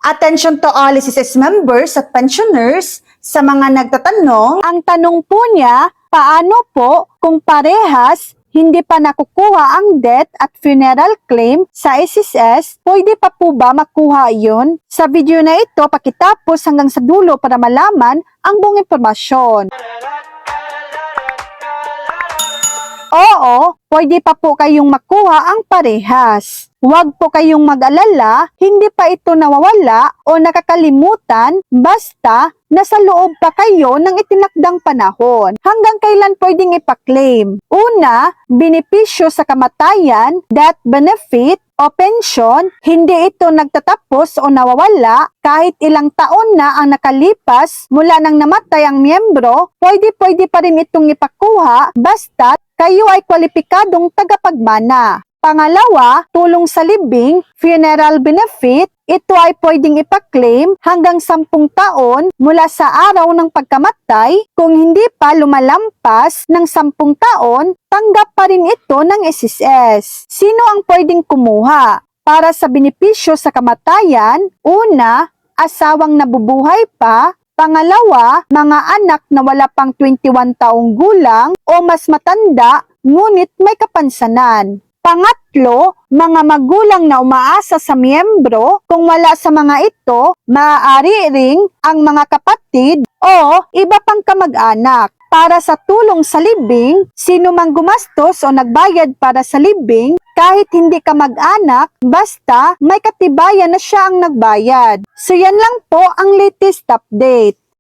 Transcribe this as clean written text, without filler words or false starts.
Attention to all SSS members at pensioners sa mga nagtatanong. Ang tanong po niya, paano po kung parehas hindi pa nakukuha ang death at funeral claim sa SSS, pwede pa po ba makuha yun? Sa video na ito, pakitapos hanggang sa dulo para malaman ang buong impormasyon. Oo, pwede pa po kayong makuha ang parehas. Huwag po kayong mag-alala, hindi pa ito nawawala o nakakalimutan basta nasa loob pa kayo ng itinakdang panahon. Hanggang kailan pwedeng ipa-claim? Una, benepisyo sa kamatayan, death benefit o pensyon, hindi ito nagtatapos o nawawala kahit ilang taon na ang nakalipas mula nang namatay ang miyembro, pwede pa rin itong ipakuha basta kayo ay kwalipikadong tagapagmana. Pangalawa, tulong sa libing, funeral benefit, ito ay pwedeng ipa-claim hanggang 10 taon mula sa araw ng pagkamatay. Kung hindi pa lumalampas ng 10 taon, tanggap pa rin ito ng SSS. Sino ang pwedeng kumuha? Para sa benepisyo sa kamatayan, una, asawang nabubuhay pa. Pangalawa, mga anak na wala pang 21 taong gulang o mas matanda ngunit may kapansanan. Pangatlo, mga magulang na umaasa sa miyembro. Kung wala sa mga ito, maaari ring ang mga kapatid o iba pang kamag-anak. Para sa tulong sa libing, sino mang gumastos o nagbayad para sa libing, kahit hindi ka mag-anak, basta may katibayan na siya ang nagbayad. So yan lang po ang latest update.